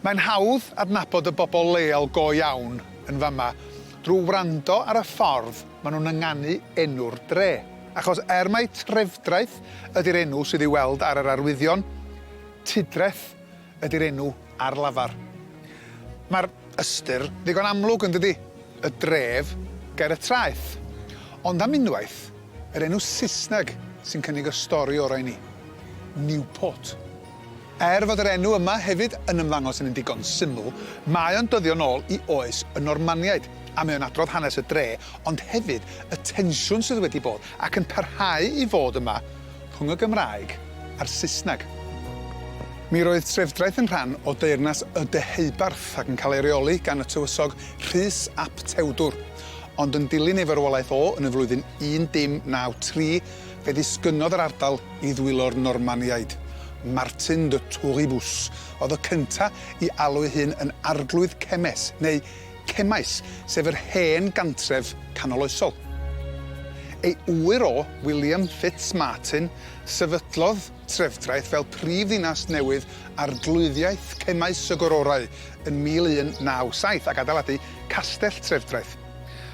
Mae'n hawdd adnabod y bobl leol go iawn yn fama drwy wrando ar y ffordd maen nhw'n ynganu enw'r dre. Achos mai trefdraeth ydy'r enw sydd i weld ar yr arwyddion, tudreth ydy'r enw ar lafar. Mae'r ystyr ddigon amlwg yn dydi, y dref ger y traeth. Ond am unwaith, yr enw Saesneg sy'n cynnig y stori o'r ni, Newport. Fod yr enw yma hefyd yn ymddangos yn un digon syml, mae o'n dyddio nôl i oes y Normaniaid, a mae o'n adrodd hanes y dre, ond hefyd y tensiwn sydd wedi bod ac yn parhau i fod yma rhwng y Gymraeg a'r Saesneg. Mi roedd trefdraeth yn rhan o deyrnas y Deheubarth ac yn cael ei reoli gan y tywysog Rhys ap Tewdwr, ond yn dilyn ei farwolaeth yn y flwyddyn 1193 fe ddisgynnodd yr ardal i ddwylo'r Normaniaid. Martin de Touribus oedd y cyntaf i alw hyn yn arglwydd Cemes, neu Cemais, sef yr hen gantref canoloesol. Ei ŵyr William Fitzmartin sefydlodd trefdraeth fel prif ddinas newydd arglwyddiaeth Cemais y Gororau yn 1197 ac adeiladu castell trefdraeth.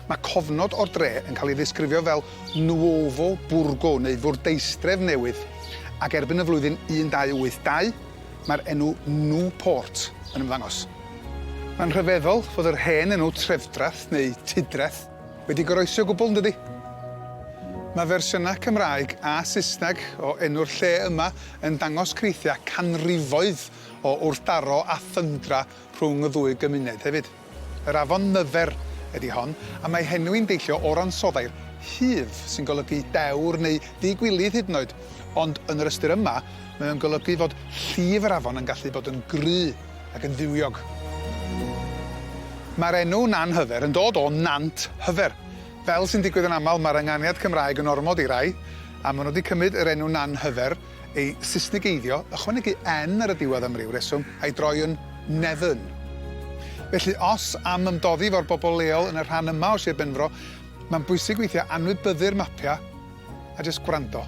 Mae cofnod o'r dre yn cael ei ddisgrifio fel Nuovo Burgo neu fwrdeistref newydd, ac erbyn y flwyddyn 1282, mae'r enw Newport yn ymddangos. Mae'n rhyfeddol fod yr hen enw trefdraeth neu tudreth wedi goroesi o gwbl, yn dydi? Mae fersiynau Cymraeg a Saesneg o enw'r lle yma yn dangos creithiau canrifoedd o wrthdaro a thyndra rhwng y ddwy gymuned hefyd. Yr afon Nyfer ydy hon, a mae henwi'n deillio o'r ansoddair Hyf sy'n golygu dewr neu ddigwilydd hyd yn oed, ond yn yr ystyr yma, mae o'n golygu fod llif yr afon yn gallu bod yn gry ac yn dduwiog. Mae'r enw Nan Hyfer yn dod o Nant Hyfer. Fel sy'n digwydd yn aml, mae'r ynganiad Cymraeg yn ormod i rai, a maen nhw wedi cymryd yr enw Nan Hyfer ei Saesnegeiddio, ychwanegu N ar y diwedd am ryw reswm, a'i droi yn Nefyn. Felly, os am ymdoddi fo'r bobl leol yn y rhan yma o Sir Benfro, mae'n bwysig weithiau anwybyddu'r mapia a jyst gwrando.